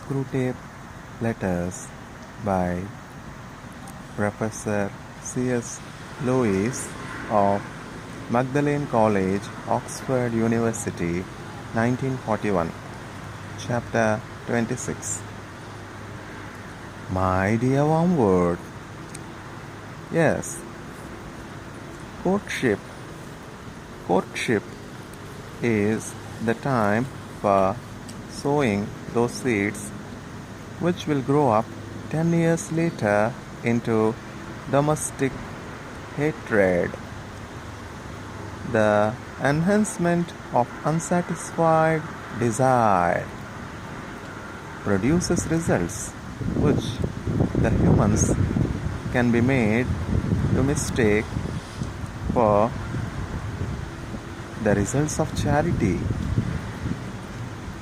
Screwtape Letters by Professor C.S. Lewis of Magdalen College, Oxford University, 1941. Chapter 26. My dear Wormwood. Yes, courtship is the time for sowing those seeds which will grow up 10 years later into domestic hatred. The enhancement of unsatisfied desire produces results which the humans can be made to mistake for the results of charity.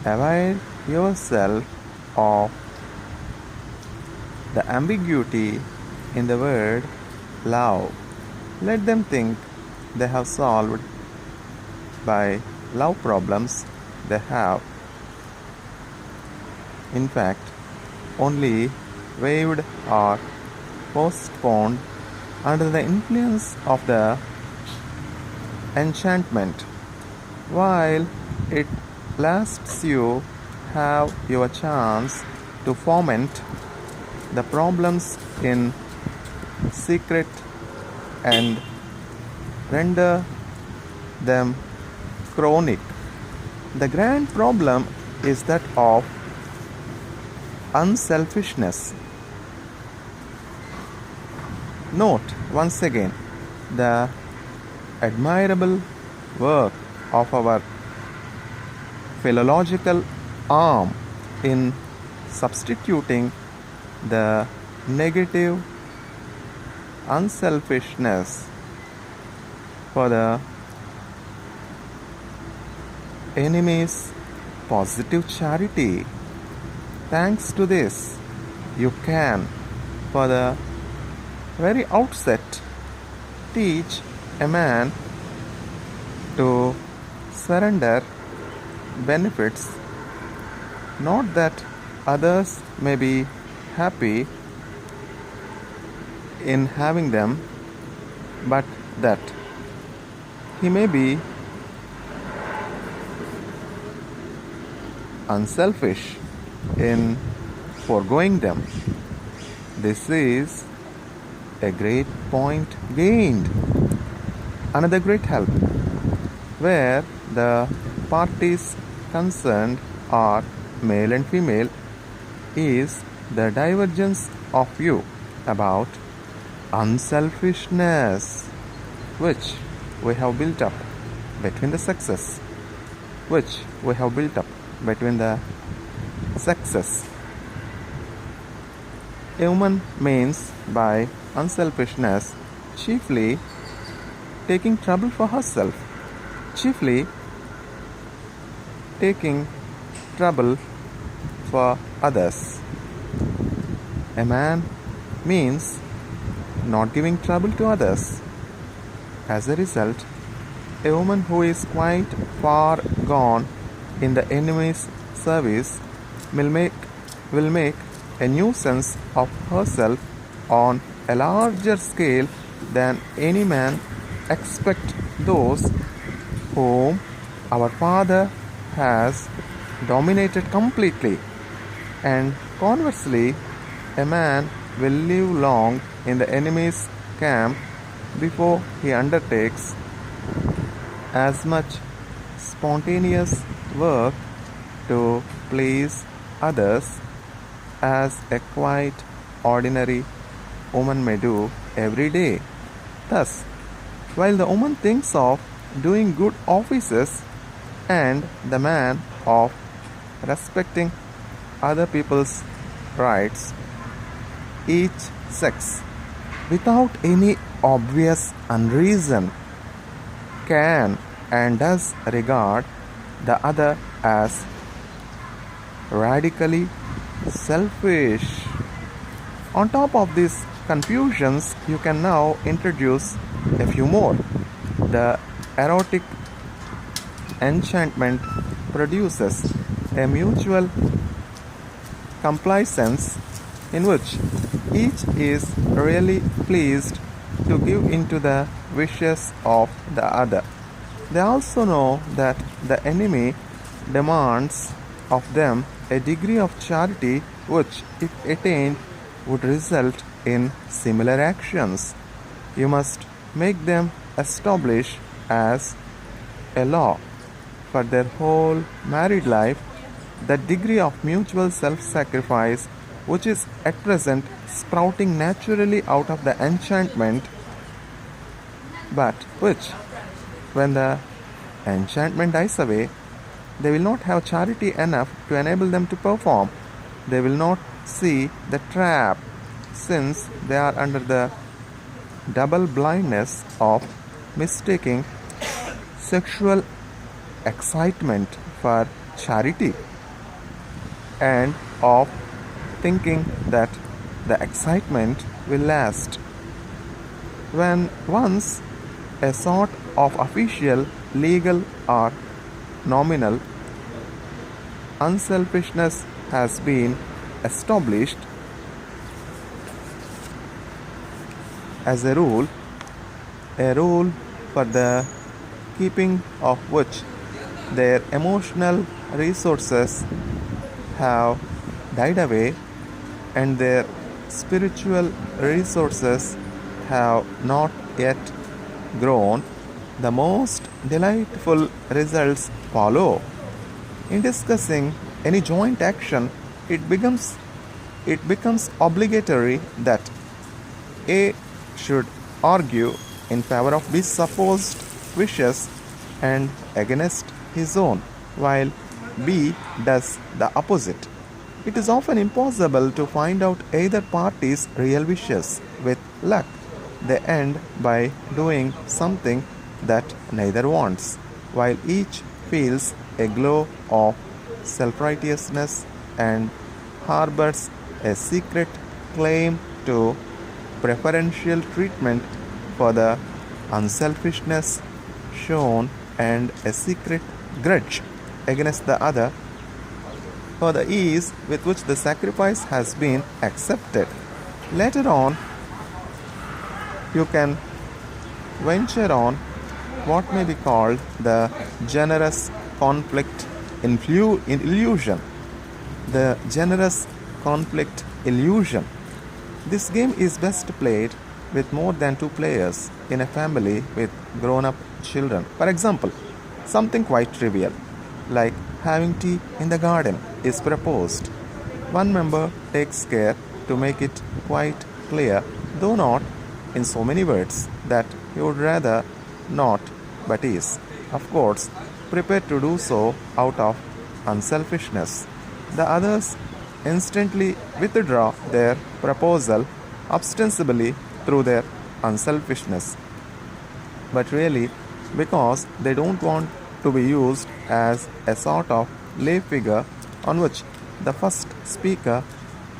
Avail yourself of the ambiguity in the word love. Let them think they have solved by love problems they have, in fact, only waived or postponed under the influence of the enchantment. While it lasts, you have your chance to foment the problems in secret and render them chronic. The grand problem is that of unselfishness. Note once again the admirable work of our philological arm in substituting the negative unselfishness for the enemy's positive charity. Thanks to this, you can, for the very outset, teach a man to surrender benefits, not that others may be happy in having them, but that he may be unselfish in foregoing them. This is a great point gained. Another great help, where the parties concerned are male and female, is the divergence of view about unselfishness which we have built up between the sexes. A woman means by unselfishness chiefly taking trouble for herself, chiefly taking trouble for others. A man means not giving trouble to others. As a result, a woman who is quite far gone in the enemy's service will make a nuisance of herself on a larger scale than any man except those whom our Father has dominated completely. And conversely, a man will live long in the enemy's camp before he undertakes as much spontaneous work to please others as a quite ordinary woman may do every day. Thus, while the woman thinks of doing good offices and the man of respecting other people's rights, each sex, without any obvious unreason, can and does regard the other as radically selfish. On top of these confusions, you can now introduce a few more. The erotic enchantment produces a mutual complaisance in which each is really pleased to give into the wishes of the other. They also know that the enemy demands of them a degree of charity which, if attained, would result in similar actions. You must make them establish as a law for their whole married life that degree of mutual self-sacrifice which is at present sprouting naturally out of the enchantment, but which, when the enchantment dies away, they will not have charity enough to enable them to perform. They will not see the trap, since they are under the double blindness of mistaking sexual excitement for charity and of thinking that the excitement will last. When once a sort of official, legal, or nominal unselfishness has been established as a rule for the keeping of which their emotional resources have died away and their spiritual resources have not yet grown, the most delightful results follow. In discussing any joint action, it becomes obligatory that A should argue in favor of B's supposed wishes and against his own, while B does the opposite. It is often impossible to find out either party's real wishes. With luck, they end by doing something that neither wants, while each feels a glow of self-righteousness and harbors a secret claim to preferential treatment for the unselfishness shown and a secret grudge against the other for the ease with which the sacrifice has been accepted. Later on, you can venture on what may be called the generous conflict illusion. The generous conflict illusion. This game is best played with more than 2 players in a family with grown-up children. For example, something quite trivial, like having tea in the garden, is proposed. One member takes care to make it quite clear, though not in so many words, that he would rather not, but is, of course, prepared to do so out of unselfishness. The others instantly withdraw their proposal ostensibly through their unselfishness, but really because they don't want to be used as a sort of lay figure on which the first speaker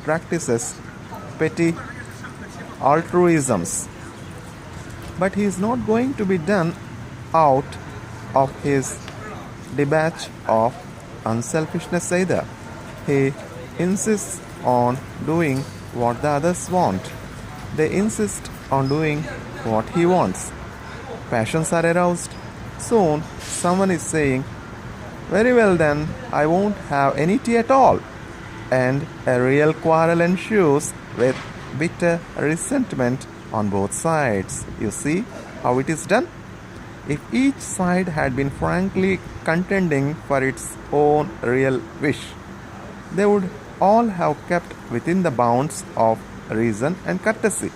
practices petty altruisms. But he is not going to be done out of his debauch of unselfishness either. He insists on doing what the others want. They insist on doing what he wants. Passions are aroused. Soon someone is saying, "Very well then, I won't have any tea at all." And a real quarrel ensues with bitter resentment on both sides. You see how it is done? If each side had been frankly contending for its own real wish, they would all have kept within the bounds of reason and courtesy.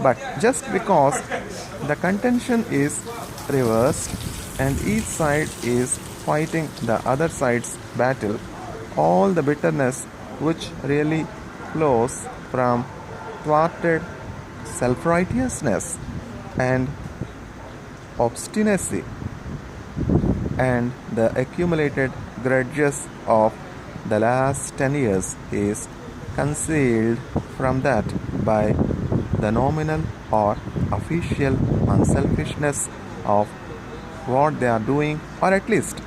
But just because the contention is reversed and each side is fighting the other side's battle, all the bitterness which really flows from thwarted self-righteousness and obstinacy and the accumulated grudges of the last 10 years is concealed from that by the nominal or official unselfishness of what they are doing, or at least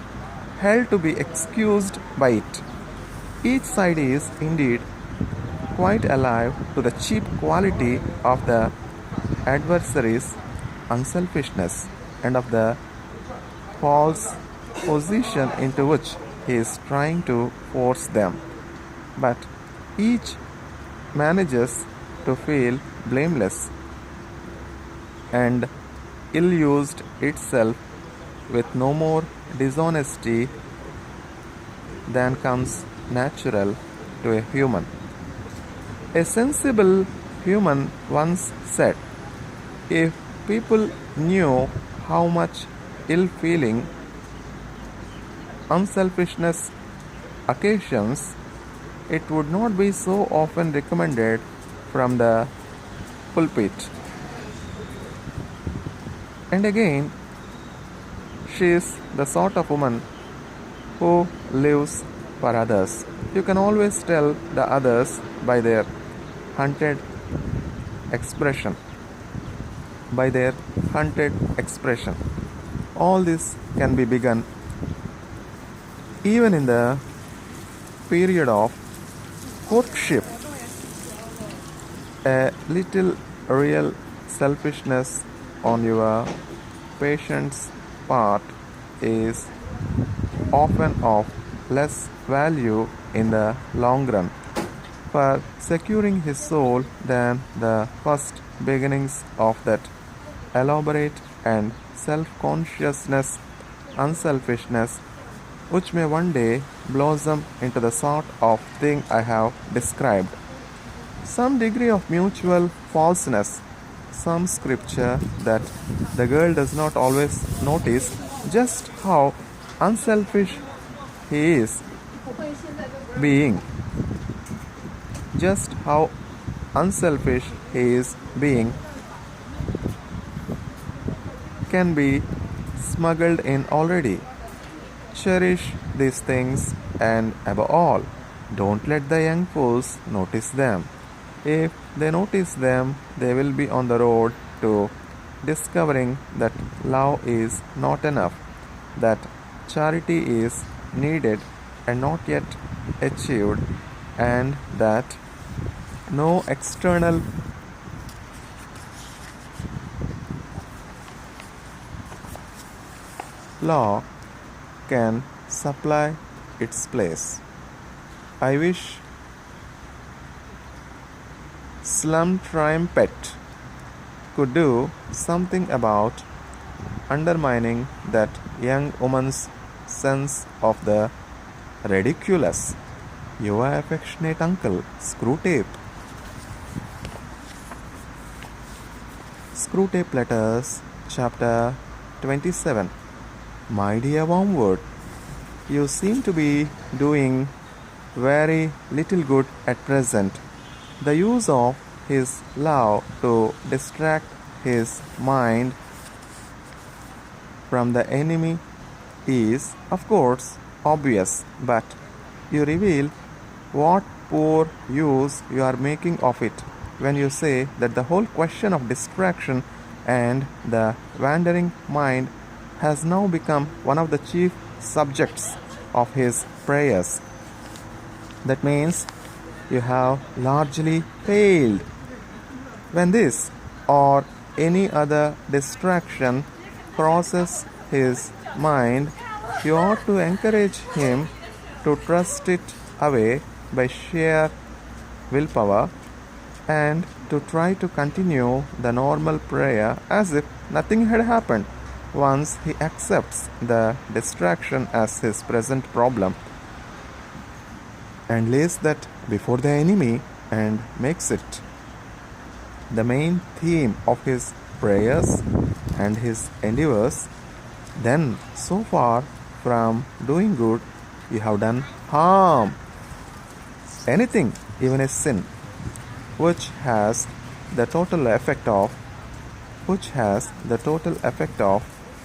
held to be excused by it. Each side is indeed quite alive to the cheap quality of the adversary's unselfishness and of the false position into which he is trying to force them. But each manages to feel blameless and ill used itself with no more dishonesty than comes natural to a human. A sensible human once said, if people knew how much ill feeling unselfishness occasions, it would not be so often recommended from the pulpit. And again, she is the sort of woman who lives for others. You can always tell the others by their hunted expression. By their hunted expression. All this can be begun even in the period of courtship. A little real selfishness on your patient's part is often of less value in the long run for securing his soul than the first beginnings of that elaborate and self-consciousness unselfishness which may one day blossom into the sort of thing I have described. Some degree of mutual falseness, some scripture that the girl does not always notice just how unselfish he is being. Just how unselfish he is being can be smuggled in already. Cherish these things and above all, don't let the young fools notice them. If they notice them, they will be on the road to discovering that love is not enough, that charity is needed and not yet achieved, and that no external law can supply its place. I wish Slum Trumpet could do something about undermining that young woman's sense of the ridiculous. Your affectionate uncle, Screwtape. Screwtape Letters, Chapter 27. My dear Wormwood, you seem to be doing very little good at present. The use of his love to distract his mind from the enemy is, of course, obvious, but you reveal what poor use you are making of it when you say that the whole question of distraction and the wandering mind has now become one of the chief subjects of his prayers. That means you have largely failed. When this or any other distraction crosses his mind, you ought to encourage him to thrust it away by sheer willpower and to try to continue the normal prayer as if nothing had happened once he accepts the distraction as his present problem and lays that before the enemy and makes it the main theme of his prayers and his endeavors, then so far from doing good, you have done harm. Anything, even a sin, which has the total effect of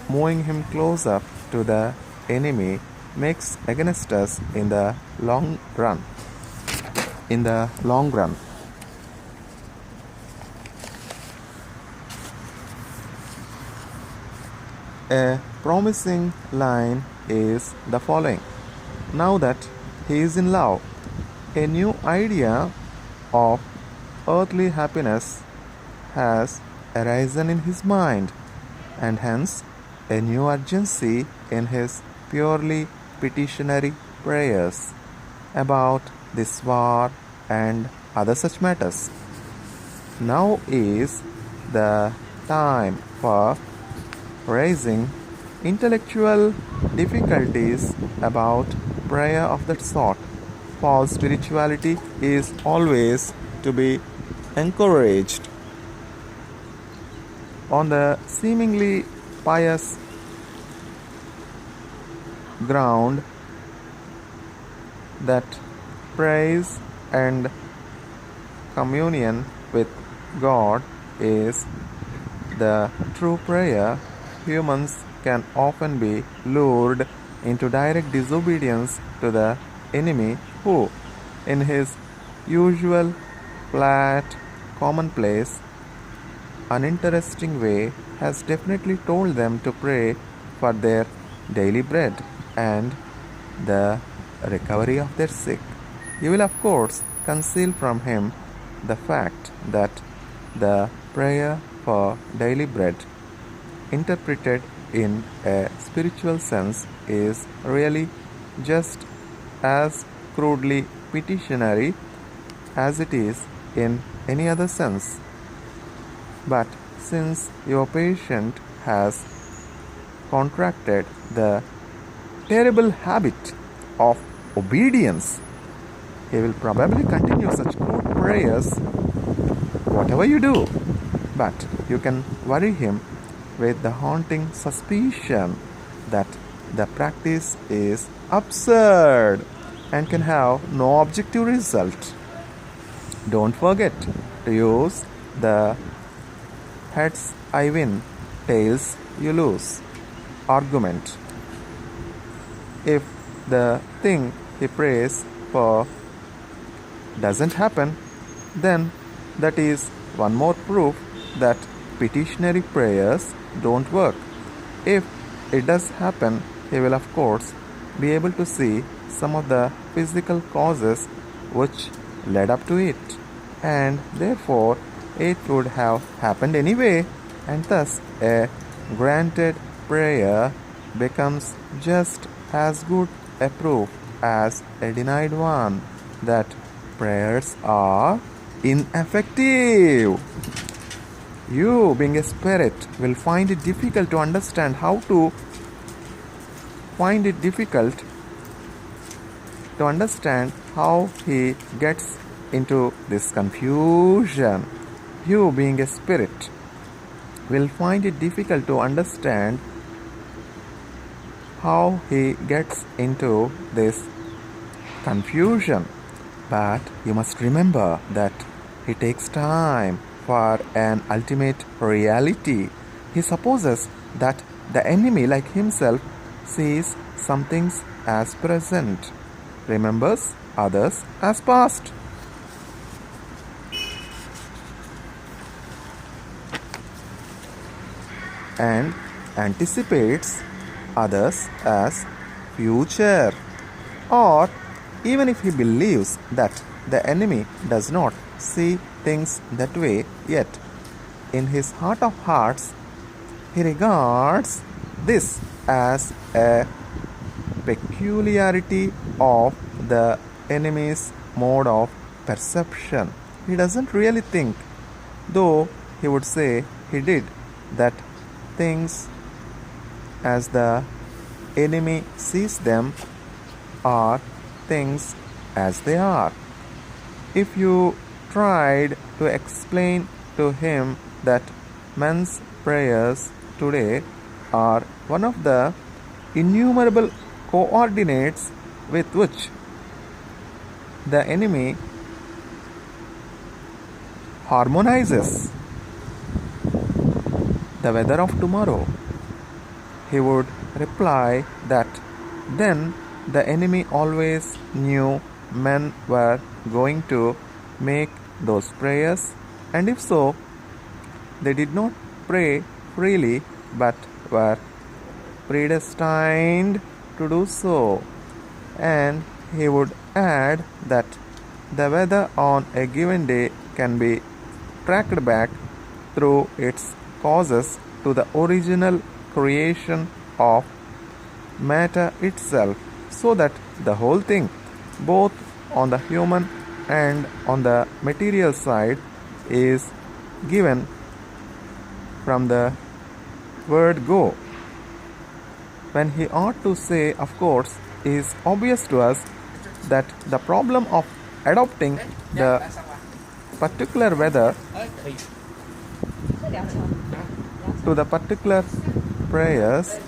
moving him closer to the enemy, makes against us in the long run. A promising line is the following. Now that he is in love, A new idea of earthly happiness has arisen in his mind, and hence a new urgency in his purely petitionary prayers about this war and other such matters. Now is the time for raising intellectual difficulties about prayer of that sort. False spirituality is always to be encouraged. On the seemingly pious ground that praise and communion with God is the true prayer, humans can often be lured into direct disobedience to the enemy who, in his usual, flat, commonplace, uninteresting way, has definitely told them to pray for their daily bread and the recovery of their sick. You will, of course, conceal from him the fact that the prayer for daily bread, interpreted in a spiritual sense, is really just as crudely petitionary as it is in any other sense. But since your patient has contracted the terrible habit of obedience, he will probably continue such crude prayers whatever you do. But you can worry him with the haunting suspicion that the practice is absurd and can have no objective result. Don't forget to use the heads I win, tails you lose argument. If the thing he prays for doesn't happen, then that is one more proof that petitionary prayers don't work. If it does happen, he will of course be able to see some of the physical causes which led up to it, and therefore it would have happened anyway, and thus a granted prayer becomes just as good a proof as a denied one that prayers are ineffective. You, being a spirit, will find it difficult to understand how he gets into this confusion. You, being a spirit, will find it difficult to understand how he gets into this confusion. But you must remember that he takes time for an ultimate reality. He supposes that the enemy, like himself, sees some things as present, remembers others as past. And anticipates others as future. Or even if he believes that the enemy does not see things that way, yet in his heart of hearts he regards this as a peculiarity of the enemy's mode of perception. He doesn't really think, though he would say he did, that things as the enemy sees them are things as they are. If you tried to explain to him that men's prayers today are one of the innumerable coordinates with which the enemy harmonizes the weather of tomorrow, he would reply that then the enemy always knew men were going to make those prayers, and if so, they did not pray freely but were predestined to do so. And he would add that the weather on a given day can be tracked back through its causes to the original creation of matter itself, so that the whole thing, both on the human and on the material side, is given from the word go. When he ought to say, of course, is obvious to us that the problem of adopting the particular weather to the particular prayers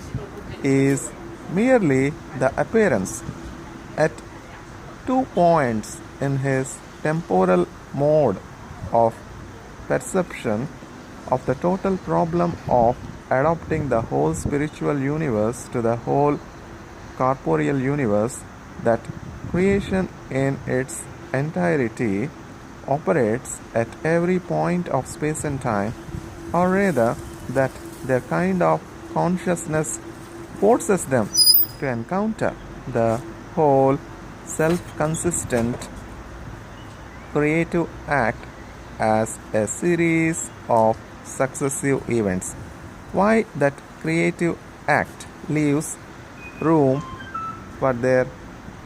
is merely the appearance at 2 points in his temporal mode of perception of the total problem of adopting the whole spiritual universe to the whole corporeal universe, that creation in its entirety operates at every point of space and time, or rather that their kind of consciousness forces them to encounter the whole self-consistent creative act as a series of successive events. Why that creative act leaves room for their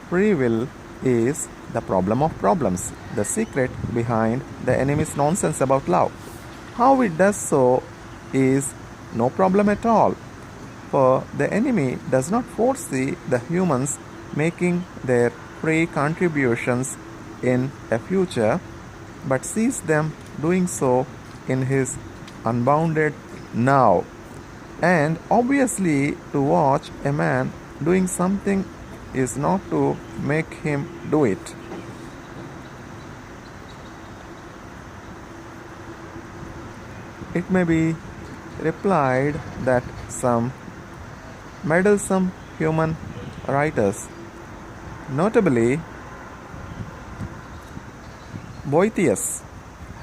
free will is the problem of problems, the secret behind the enemy's nonsense about love. How it does so is no problem at all, for the enemy does not foresee the humans making their free contributions in a future, but sees them doing so in his unbounded now. And obviously, to watch a man doing something is not to make him do it. It may be replied that some meddlesome human writers, notably Boethius,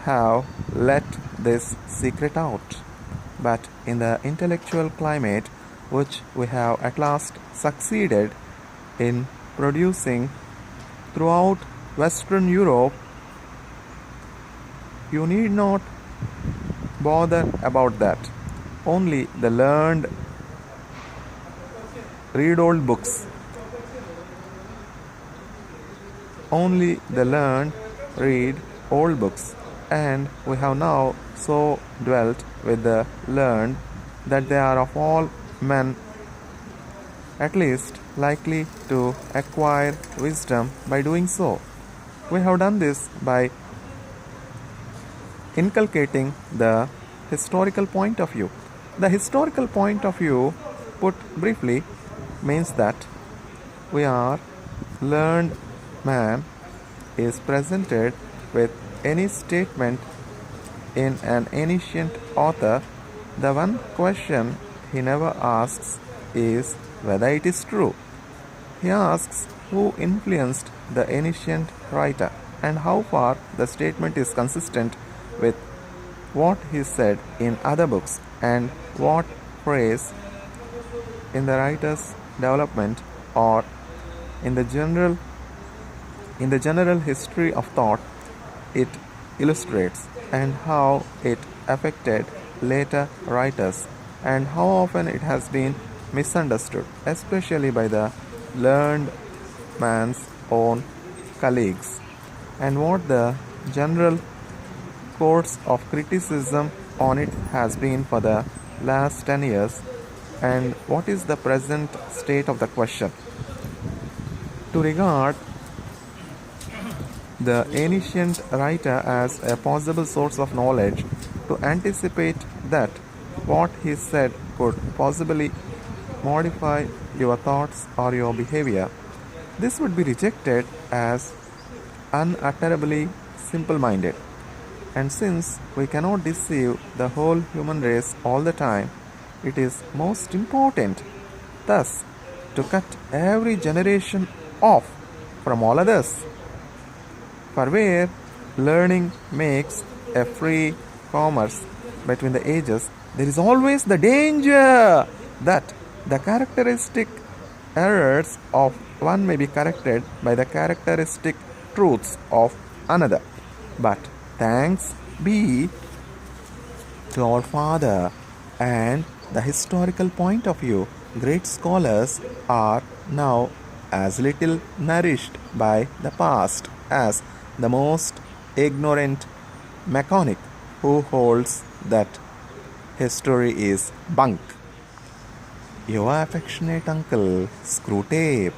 have let this secret out. But in the intellectual climate which we have at last succeeded in producing throughout Western Europe, you need not bother about that. Only the learned read old books. Only the learned read old books. And we have now so dwelt with the learned that they are of all men at least likely to acquire wisdom by doing so. We have done this by inculcating the historical point of view. The historical point of view, put briefly, means that we are learned man is presented with any statement in an ancient author. The one question he never asks is whether it is true. He asks who influenced the ancient writer and how far the statement is consistent with what he said in other books, and what phrase in the writer's development or in the general history of thought it illustrates, and how it affected later writers, and how often it has been misunderstood, especially by the learned man's own colleagues, and what the general course of criticism on it has been for the last 10 years, and what is the present state of the question. To regard the ancient writer as a possible source of knowledge, to anticipate that what he said could possibly modify your thoughts or your behavior, this would be rejected as unutterably simple-minded. And since we cannot deceive the whole human race all the time, it is most important thus to cut every generation off from all others. For where learning makes a free commerce between the ages, there is always the danger that the characteristic errors of one may be corrected by the characteristic truths of another. But thanks be to our Father and the historical point of view, great scholars are now as little nourished by the past as the most ignorant mechanic who holds that history is bunk. Your affectionate uncle, Screwtape.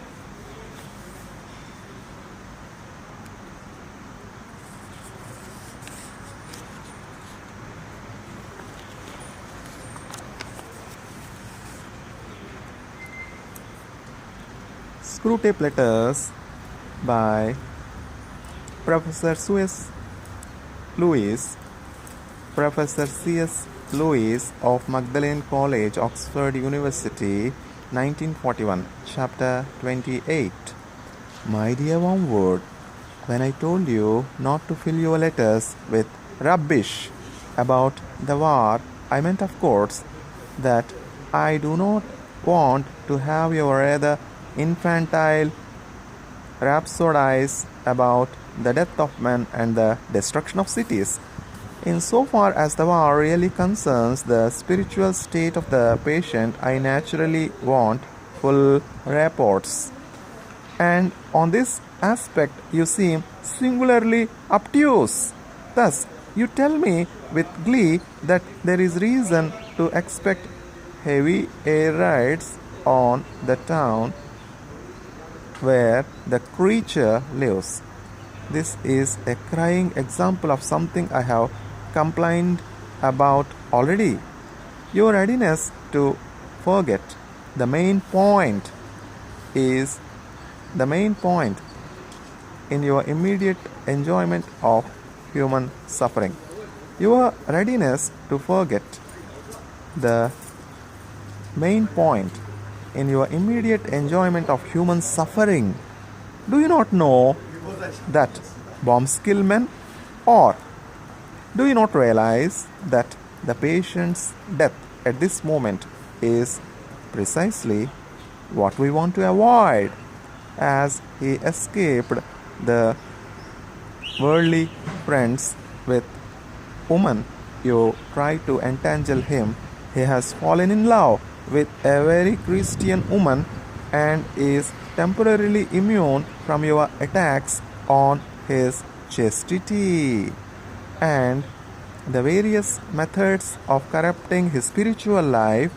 Screwtape Letters by Professor C.S. Lewis of Magdalen College, Oxford University, 1941, Chapter 28. My dear Wormwood, when I told you not to fill your letters with rubbish about the war, I meant, of course, that I do not want to have your rather infantile rhapsodize about the death of men and the destruction of cities. Insofar as the war really concerns the spiritual state of the patient, I naturally want full reports. And on this aspect, you seem singularly obtuse. Thus, you tell me with glee that there is reason to expect heavy air raids on the town where the creature lives. This is a crying example of something I have complained about already. Your readiness to forget the main point in your immediate enjoyment of human suffering. Your readiness to forget the main point in your immediate enjoyment of human suffering. Do you not know that bombs kill men? Or do you not realize that the patient's death at this moment is precisely what we want to avoid? As he escaped the worldly friends with woman you try to entangle him, he has fallen in love with a very Christian woman and is temporarily immune from your attacks on his chastity. And the various methods of corrupting his spiritual life,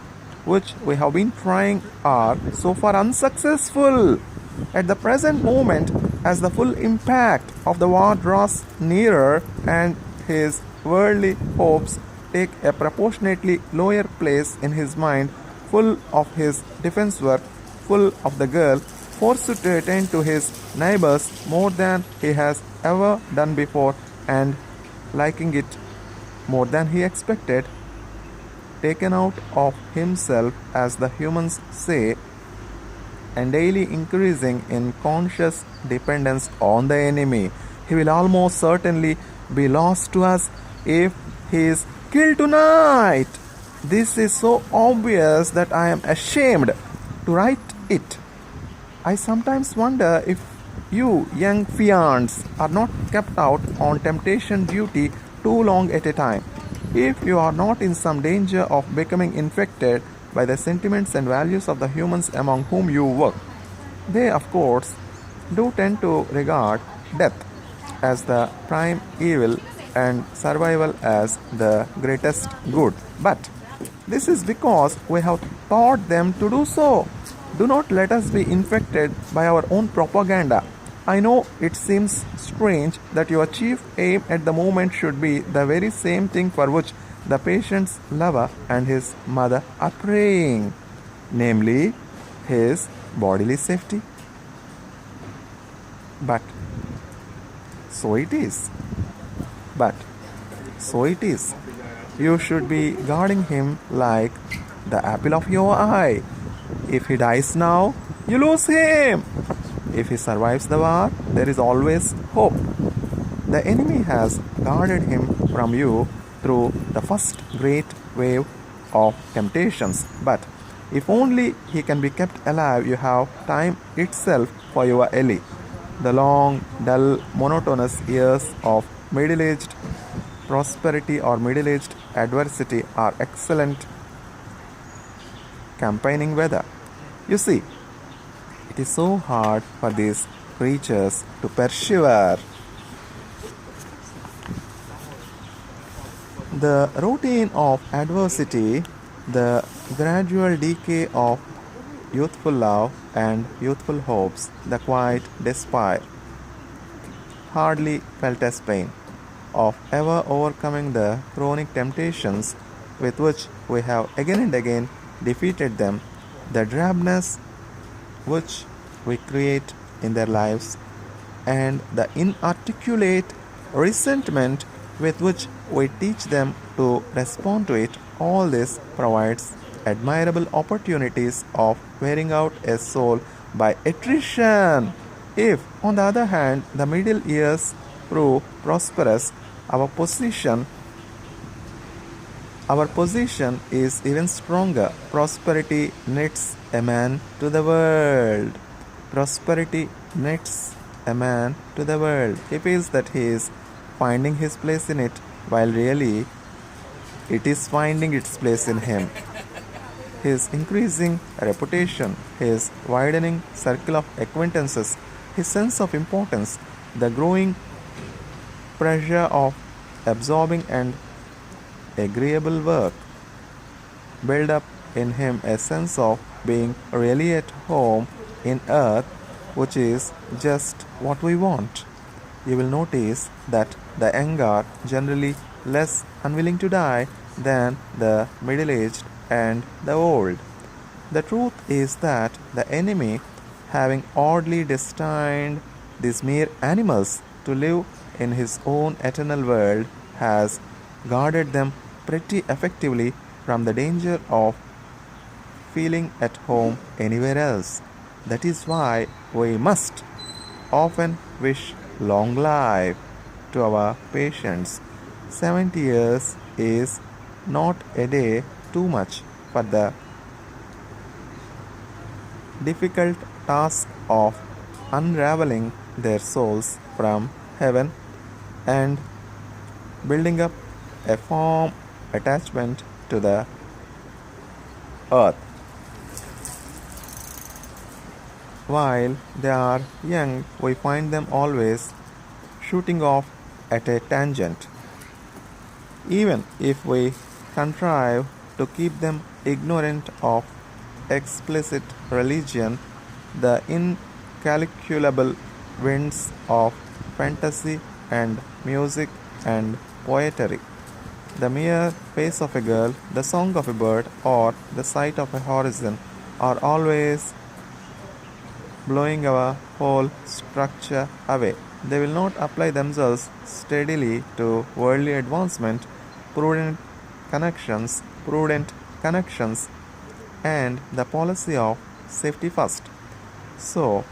which we have been trying, are so far unsuccessful. At the present moment, as the full impact of the war draws nearer and his worldly hopes take a proportionately lower place in his mind, full of his defense work, full of the girl, forced to attend to his neighbors more than he has ever done before, and liking it more than he expected, taken out of himself, as the humans say, and daily increasing in conscious dependence on the enemy, he will almost certainly be lost to us if he is killed tonight. This is so obvious that I am ashamed to write it. I sometimes wonder if you young fiends are not kept out on temptation duty too long at a time. If you are not in some danger of becoming infected by the sentiments and values of the humans among whom you work. They, of course, do tend to regard death as the prime evil and survival as the greatest good. But this is because we have taught them to do so. Do not let us be infected by our own propaganda. I know it seems strange that your chief aim at the moment should be the very same thing for which the patient's lover and his mother are praying, namely his bodily safety. But so it is. You should be guarding him like the apple of your eye. If he dies now, you lose him. If he survives the war, there is always hope. The enemy has guarded him from you through the first great wave of temptations. But if only he can be kept alive, you have time itself for your Ellie. The long, dull, monotonous years of middle-aged prosperity or middle-aged adversity are excellent campaigning weather. You see, it is so hard for these creatures to persevere. The routine of adversity, the gradual decay of youthful love and youthful hopes, the quiet despair, hardly felt as pain, of ever overcoming the chronic temptations with which we have again and again defeated them, the drabness which we create in their lives, and the inarticulate resentment with which we teach them to respond to it, all this provides admirable opportunities of wearing out a soul by attrition. If, on the other hand, the middle years prove prosperous, our position is even stronger. Prosperity knits a man to the world. Prosperity knits a man to the world. He feels that he is finding his place in it, while really it is finding its place in him. His increasing reputation, his widening circle of acquaintances, his sense of importance, the growing pressure of absorbing and agreeable work build up in him a sense of being really at home in earth, which is just what we want. You will notice that the young are generally less unwilling to die than the middle-aged and the old. The truth is that the enemy, having oddly destined these mere animals to live in his own eternal world, has guarded them pretty effectively from the danger of feeling at home anywhere else. That is why we must often wish long life to our patients. 70 years is not a day too much for the difficult task of unraveling their souls from heaven and building up a firm attachment to the earth. While they are young, we find them always shooting off at a tangent. Even if we contrive to keep them ignorant of explicit religion, the incalculable winds of fantasy and music and poetry, the mere face of a girl, the song of a bird, or the sight of a horizon are always blowing our whole structure away. They will not apply themselves steadily to worldly advancement, prudent connections, and the policy of safety first. So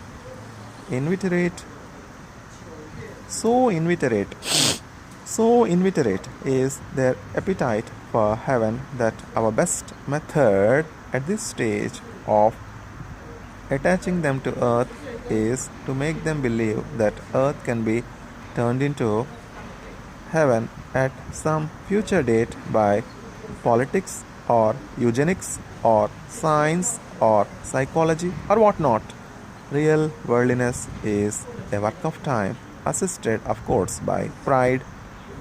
inveterate is their appetite for heaven that our best method at this stage of attaching them to earth is to make them believe that earth can be turned into heaven at some future date by politics or eugenics or science or psychology or whatnot. Real worldliness is a work of time, assisted of course by pride,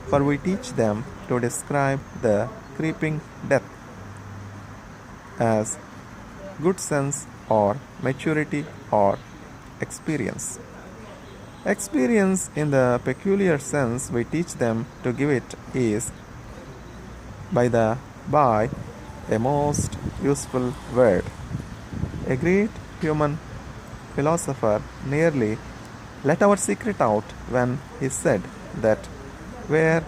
for we teach them to describe the creeping death as good sense or maturity or experience. Experience, in the peculiar sense we teach them to give it, is, by the by, a most useful word. A great human philosopher nearly let our secret out when he said that where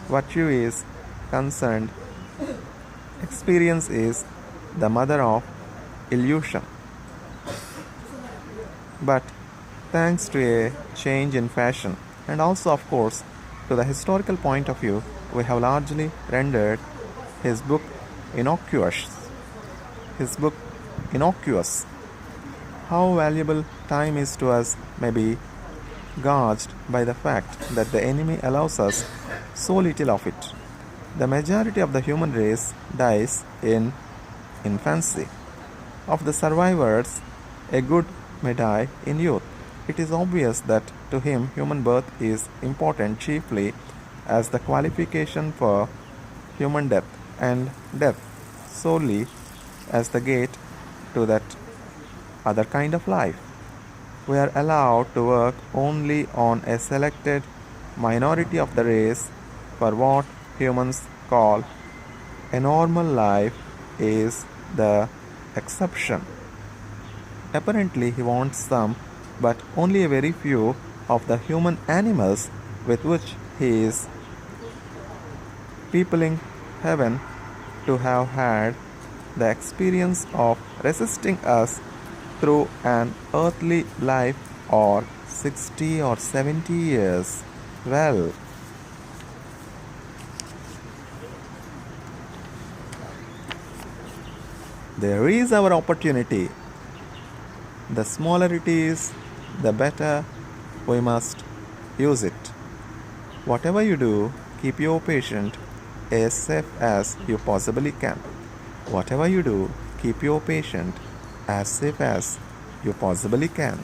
virtue is concerned, experience is the mother of illusion. But thanks to a change in fashion, and also of course to the historical point of view, we have largely rendered his book innocuous. How valuable time is to us may be gauged by the fact that the enemy allows us so little of it. The majority of the human race dies in infancy. Of the survivors, a good may die in youth. It is obvious that to him human birth is important chiefly as the qualification for human death, and death solely as the gate to that other kind of life. We are allowed to work only on a selected minority of the race, for what humans call a normal life is the exception. Apparently, he wants some, but only a very few, of the human animals with which he is peopling heaven to have had the experience of resisting us through an earthly life or 60 or 70 years. Well, there is our opportunity. The smaller it is, the better we must use it. Whatever you do, keep your patient as safe as you possibly can. Whatever you do, keep your patient as safe as you possibly can.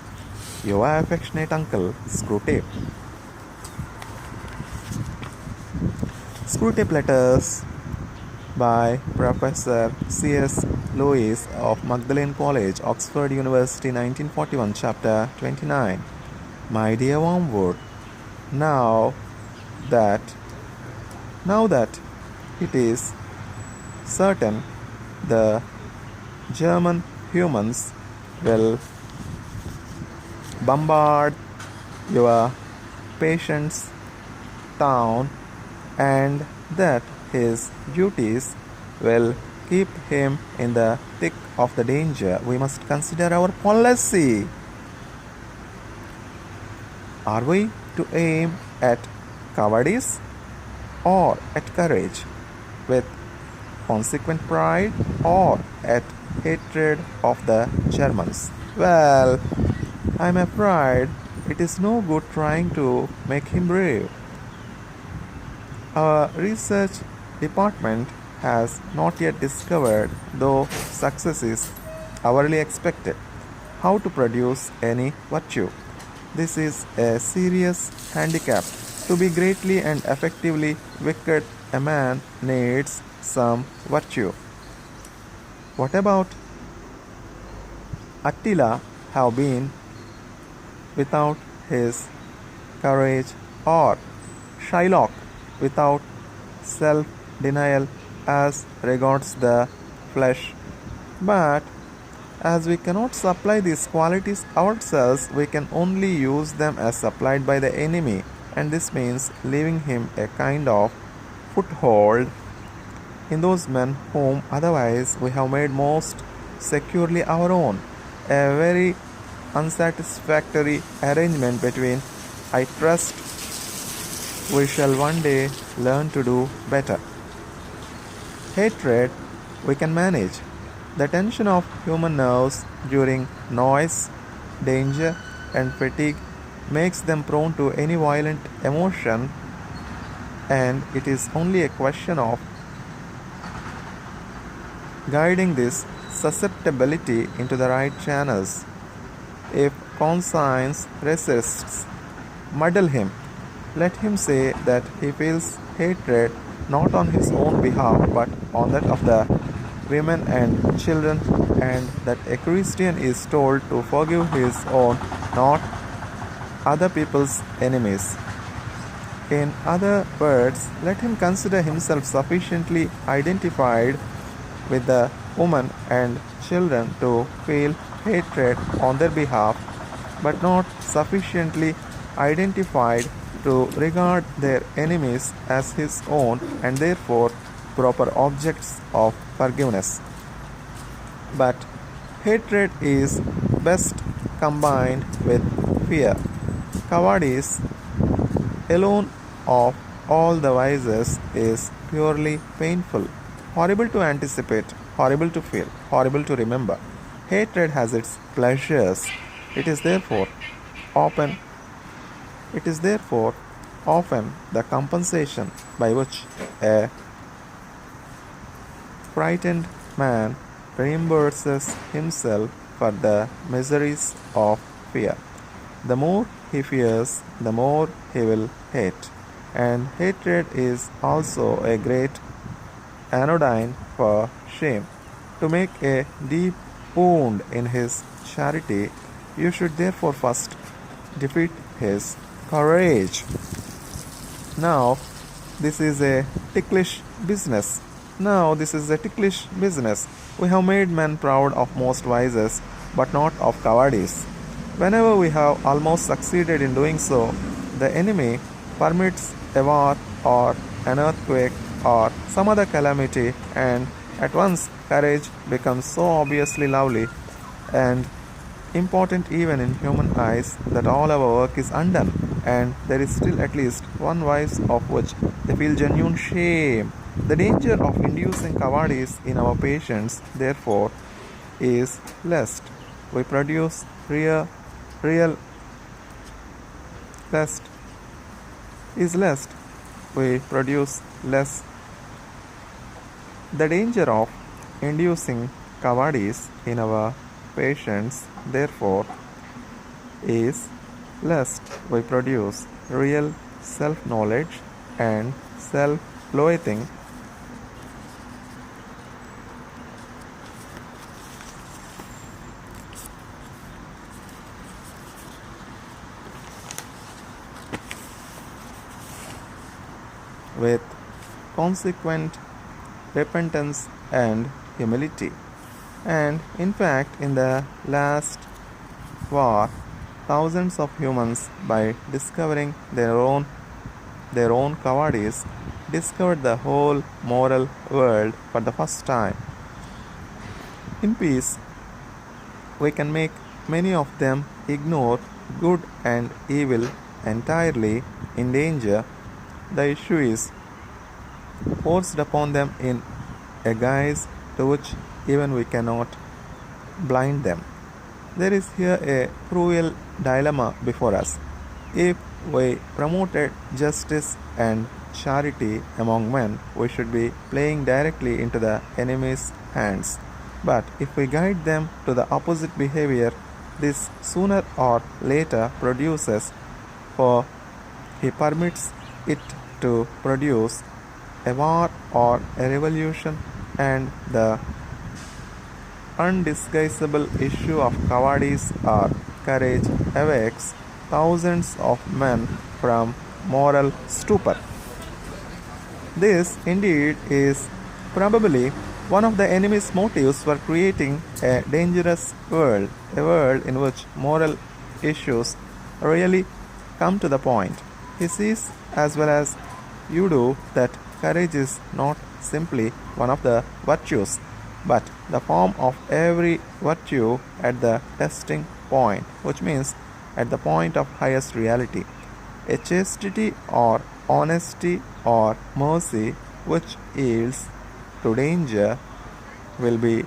Your affectionate uncle, Screwtape. Screwtape letters by Professor C.S. Lewis of Magdalen College, Oxford University, 1941, Chapter 29. My dear Wormwood, now that it is certain the German humans will bombard your patient's town, and that his duties will keep him in the thick of the danger, we must consider our policy. Are we to aim at cowardice or at courage, with consequent pride, or at hatred of the Germans? Well, I am afraid it is no good trying to make him brave. Our research department has not yet discovered, though success is hourly expected, how to produce any virtue. This is a serious handicap. To be greatly and effectively wicked, a man needs some virtue. What about Attila have been without his courage, or Shylock without self-denial as regards the flesh? But as we cannot supply these qualities ourselves, we can only use them as supplied by the enemy, and this means leaving him a kind of foothold in those men whom otherwise we have made most securely our own. A very unsatisfactory arrangement between, I trust we shall one day learn to do better. Hatred we can manage. The tension of human nerves during noise, danger, and fatigue makes them prone to any violent emotion, and it is only a question of guiding this susceptibility into the right channels. If conscience resists, muddle him. Let him say that he feels hatred not on his own behalf but on that of the women and children, and that a Christian is told to forgive his own, not other people's enemies. In other words, let him consider himself sufficiently identified with the women and children to feel hatred on their behalf, but not sufficiently identified to regard their enemies as his own, and therefore proper objects of forgiveness. But hatred is best combined with fear. Cowardice, alone of all the vices, is purely painful, horrible to anticipate, horrible to feel, horrible to remember. Hatred has its pleasures. It is therefore often It is therefore often the compensation by which a frightened man reimburses himself for the miseries of fear. The more he fears, the more he will hate. And hatred is also a great anodyne for shame. To make a deep wound in his charity, you should therefore first defeat his courage. Now, this is a ticklish business. We have made men proud of most vices, but not of cowardice. Whenever we have almost succeeded in doing so, the enemy permits a war or an earthquake or some other calamity, and at once courage becomes so obviously lovely and important even in human eyes that all our work is undone, and there is still at least one vice of which they feel genuine shame. The danger of inducing cowardice in our patients, therefore, is lest we produce real lest we produce less. The danger of inducing cowardice in our patients, therefore, is lest we produce real self-knowledge and self-loathing. With consequent repentance and humility. And in fact, in the last war, thousands of humans, by discovering their own cowardice, discovered the whole moral world for the first time. In peace, we can make many of them ignore good and evil entirely. In danger, the issue is forced upon them in a guise to which even we cannot blind them. There is here a cruel dilemma before us. If we promoted justice and charity among men, we should be playing directly into the enemy's hands. But if we guide them to the opposite behavior, this sooner or later produces, for he permits it to produce, a war or a revolution, and the undisguisable issue of cowardice or courage awakes thousands of men from moral stupor. This, indeed, is probably one of the enemy's motives for creating a dangerous world, a world in which moral issues really come to the point. He sees, as well as you do, that courage is not simply one of the virtues, but the form of every virtue at the testing point, which means at the point of highest reality. A chastity or honesty or mercy which yields to danger will be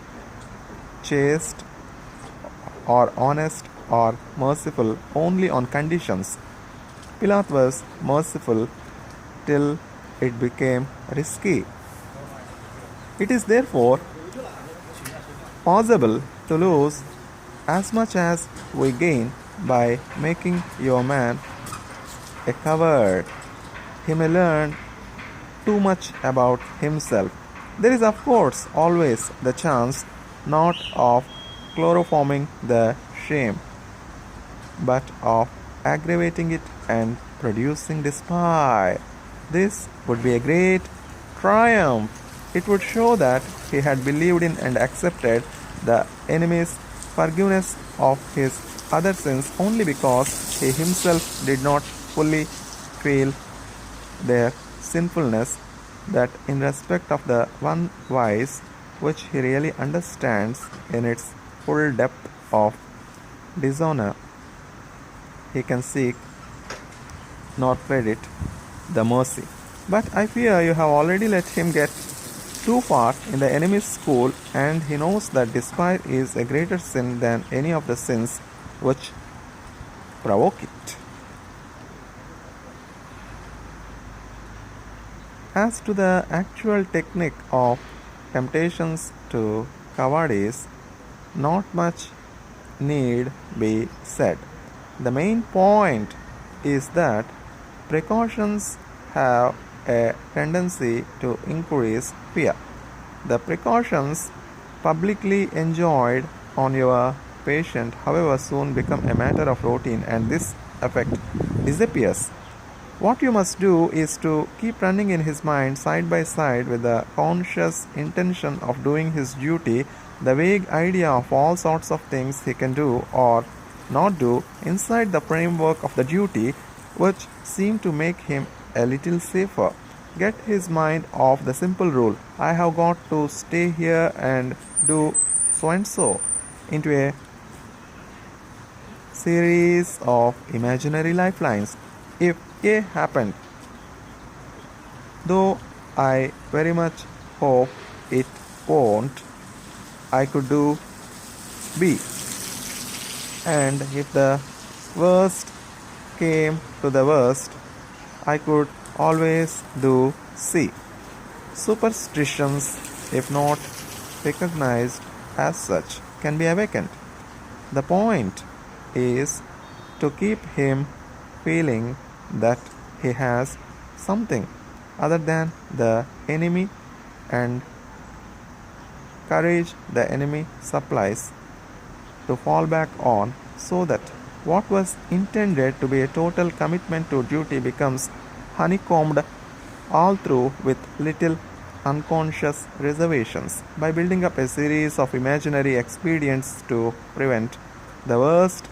chaste or honest or merciful only on conditions. Pilate was merciful till it became risky. It is therefore possible to lose as much as we gain by making your man a coward. He may learn too much about himself. There is, of course, always the chance not of chloroforming the shame, but of aggravating it and producing despair. This would be a great triumph. It would show that he had believed in and accepted the enemy's forgiveness of his other sins only because he himself did not fully feel their sinfulness, that in respect of the one vice which he really understands in its full depth of dishonor, he can seek nor credit the mercy. But I fear you have already let him get too far in the enemy's school, and he knows that despair is a greater sin than any of the sins which provoke it. As to the actual technique of temptations to cowardice, not much need be said. The main point is that precautions have a tendency to increase fear. The precautions publicly enjoined on your patient, however, soon become a matter of routine, and this effect disappears. What you must do is to keep running in his mind side by side with the conscious intention of doing his duty, the vague idea of all sorts of things he can do or not do inside the framework of the duty, which seem to make him a little safer. Get his mind off the simple rule, I have got to stay here and do so and so, into a series of imaginary lifelines. If A happened, though I very much hope it won't, I could do B. And if the worst came to the worst, I could always do C. Superstitions, if not recognized as such, can be awakened. The point is to keep him feeling that he has something other than the enemy and courage the enemy supplies to fall back on, so that what was intended to be a total commitment to duty becomes honeycombed all through with little unconscious reservations. By building up a series of imaginary expedients to prevent the worst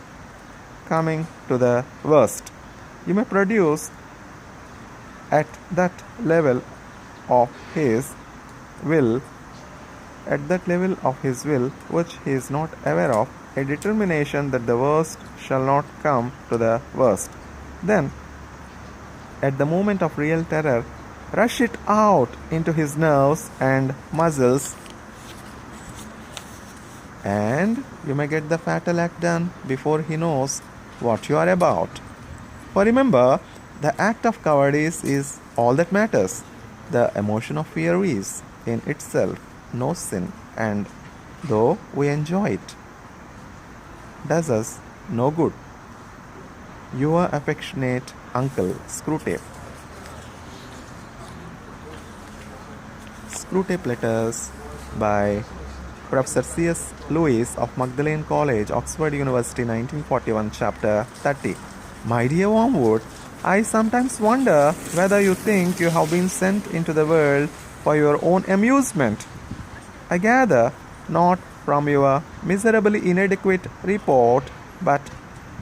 coming to the worst, you may produce at that level of his will, which he is not aware of, a determination that the worst shall not come to the worst. Then, at the moment of real terror, rush it out into his nerves and muscles, and you may get the fatal act done before he knows what you are about. For remember, the act of cowardice is all that matters. The emotion of fear is, in itself, no sin, and though we enjoy it, does us no good. Your affectionate uncle, Screwtape. Screwtape Letters by Professor C.S. Lewis of Magdalene College, Oxford University, 1941, Chapter 30. My dear Wormwood, I sometimes wonder whether you think you have been sent into the world for your own amusement. I gather not from your miserably inadequate report, but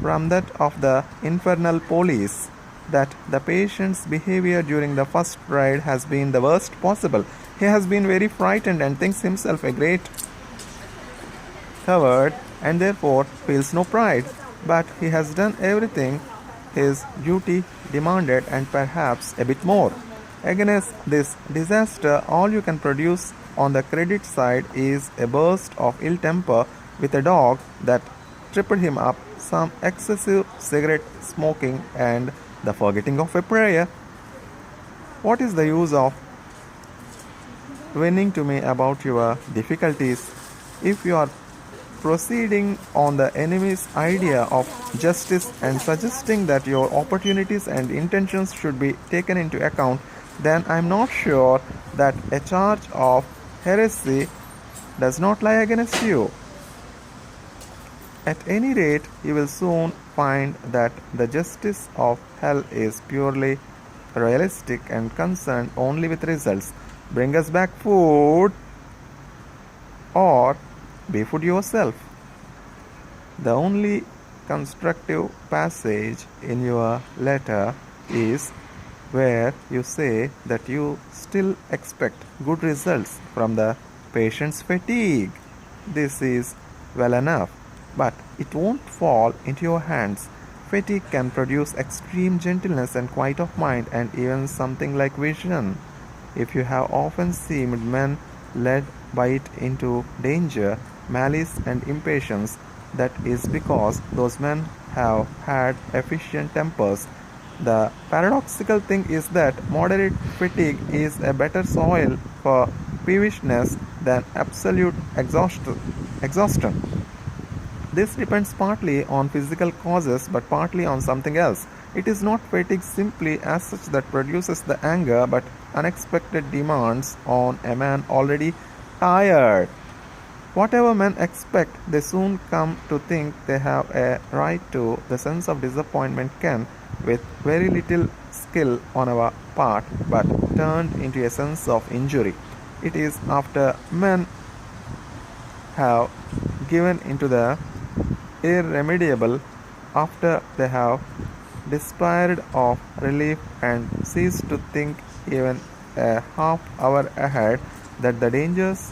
from that of the infernal police, that the patient's behavior during the first ride has been the worst possible. He has been very frightened and thinks himself a great coward, and therefore feels no pride. But he has done everything his duty demanded, and perhaps a bit more. Against this disaster, all you can produce on the credit side is a burst of ill temper with a dog that tripped him up, some excessive cigarette smoking, and the forgetting of a prayer. What is the use of whining to me about your difficulties if you are proceeding on the enemy's idea of justice and suggesting that your opportunities and intentions should be taken into account? Then I am not sure that a charge of heresy does not lie against you. At any rate, you will soon find that the justice of hell is purely realistic and concerned only with results. Bring us back food, or be food yourself. The only constructive passage in your letter is where you say that you still expect good results from the patient's fatigue. This is well enough, but it won't fall into your hands. Fatigue can produce extreme gentleness and quiet of mind, and even something like vision. If you have often seen men led by it into danger, malice, and impatience, that is because those men have had efficient tempers, The paradoxical thing is that moderate fatigue is a better soil for peevishness than absolute exhaustion. This depends partly on physical causes but partly on something else. It is not fatigue simply as such that produces the anger, but unexpected demands on a man already tired. Whatever men expect, they soon come to think they have a right to. The sense of disappointment can, with very little skill on our part, but turned into a sense of injury. It is after men have given into the irremediable, after they have despaired of relief and ceased to think even a half hour ahead, that the dangers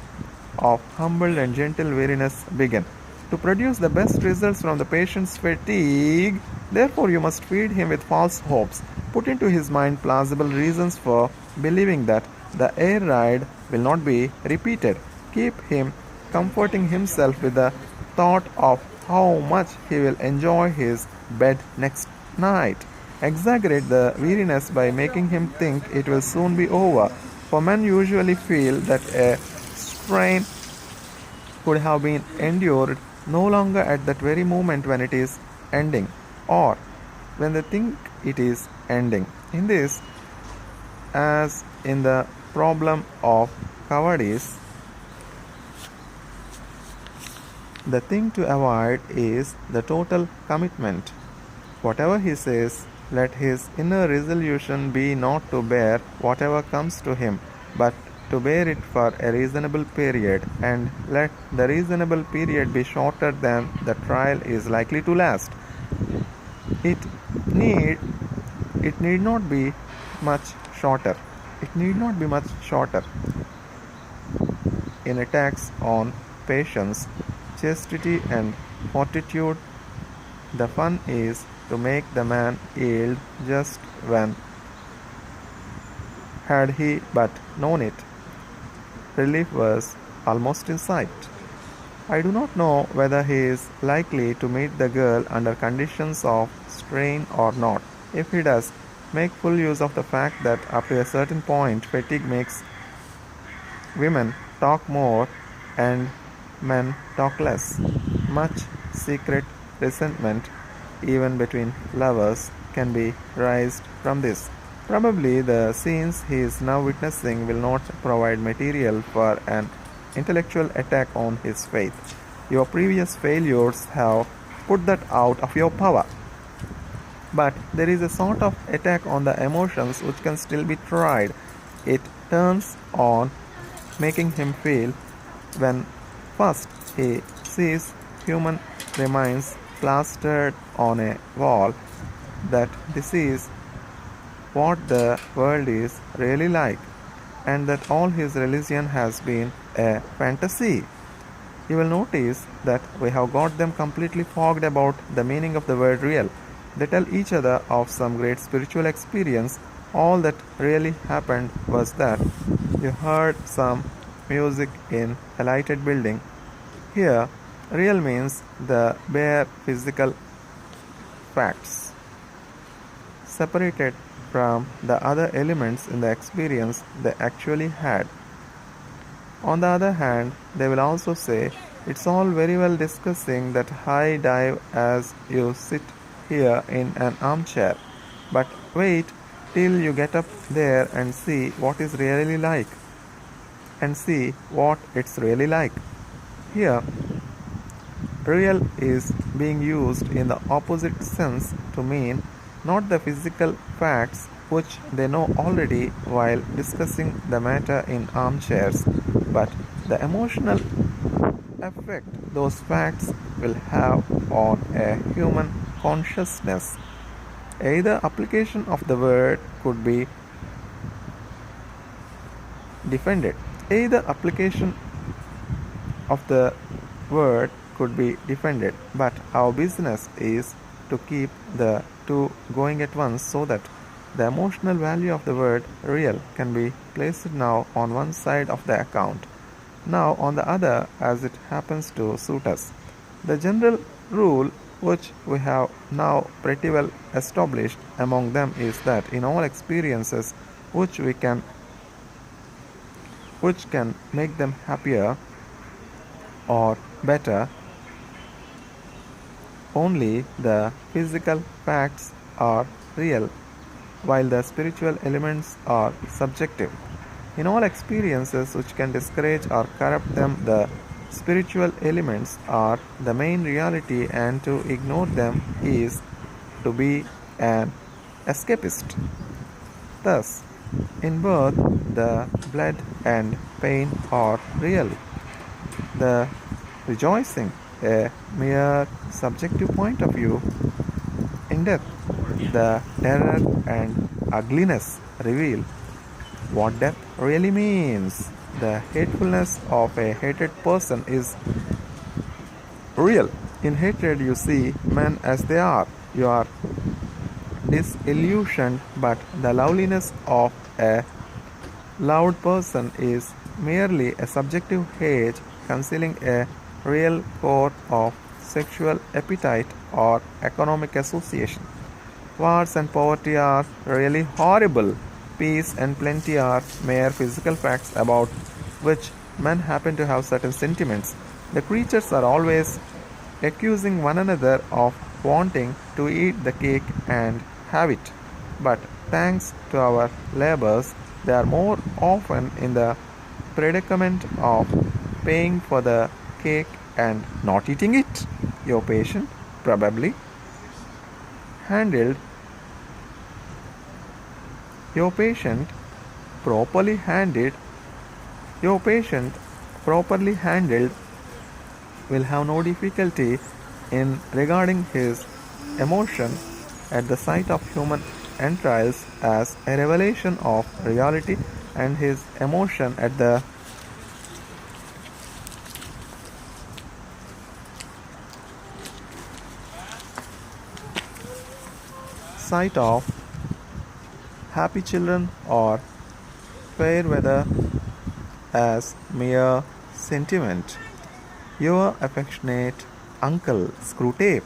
of humble and gentle weariness begin. To produce the best results from the patient's fatigue, therefore, you must feed him with false hopes. Put into his mind plausible reasons for believing that the air ride will not be repeated. Keep him comforting himself with the thought of how much he will enjoy his bed next night. Exaggerate the weariness by making him think it will soon be over, for men usually feel that a strain could have been endured no longer at that very moment when it is ending, or when they think it is ending. In this, as in the problem of cowardice, the thing to avoid is the total commitment. Whatever he says, let his inner resolution be not to bear whatever comes to him, but to bear it for a reasonable period, and let the reasonable period be shorter than the trial is likely to last. It need not be much shorter. It need not be much shorter. In attacks on patience, chastity, and fortitude, the fun is to make the man yield just when, had he but known it, relief was almost in sight. I do not know whether he is likely to meet the girl under conditions of strain or not. If he does, make full use of the fact that up to a certain point fatigue makes women talk more and men talk less. Much secret resentment, even between lovers, can be raised from this. Probably the scenes he is now witnessing will not provide material for an intellectual attack on his faith. Your previous failures have put that out of your power. But there is a sort of attack on the emotions which can still be tried. It turns on making him feel, when first he sees human remains plastered on a wall, that this is what the world is really like, and that all his religion has been a fantasy. You will notice that we have got them completely fogged about the meaning of the word real. They tell each other of some great spiritual experience. All that really happened was that you heard some music in a lighted building. Here, real means the bare physical facts, separated from the other elements in the experience they actually had. On the other hand, they will also say, it's all very well discussing that high dive as you sit here in an armchair, but wait till you get up there and see what is really like, and see what it's really like. Here, real is being used in the opposite sense to mean not the physical facts which they know already while discussing the matter in armchairs, but the emotional effect those facts will have on a human consciousness. Either application of the word could be defended. Either application of the word could be defended, but our business is to keep the two going at once, so that the emotional value of the word real can be placed now on one side of the account, now on the other, as it happens to suit us. The general rule which we have now pretty well established among them, is that in all experiences which we can which can make them happier or better, only the physical facts are real, while the spiritual elements are subjective. In all experiences which can discourage or corrupt them, the spiritual elements are the main reality, and to ignore them is to be an escapist. Thus, in birth, the blood and pain are real, the rejoicing a mere subjective point of view. In death, the terror and ugliness reveal what death really means. The hatefulness of a hated person is real. In hatred, you see men as they are. You are disillusioned, but the loveliness of a loved person is merely a subjective hate concealing a real core of sexual appetite or economic association. Wars and poverty are really horrible. Peace and plenty are mere physical facts about which men happen to have certain sentiments. The creatures are always accusing one another of wanting to eat the cake and have it. But thanks to our labors, they are more often in the predicament of paying for the cake and not eating it. Your patient probably handled your patient properly handled your patient properly handled will have no difficulty in regarding his emotion at the sight of human entrails as a revelation of reality, and his emotion at the sight of happy children or fair weather as mere sentiment. Your affectionate uncle, Screwtape.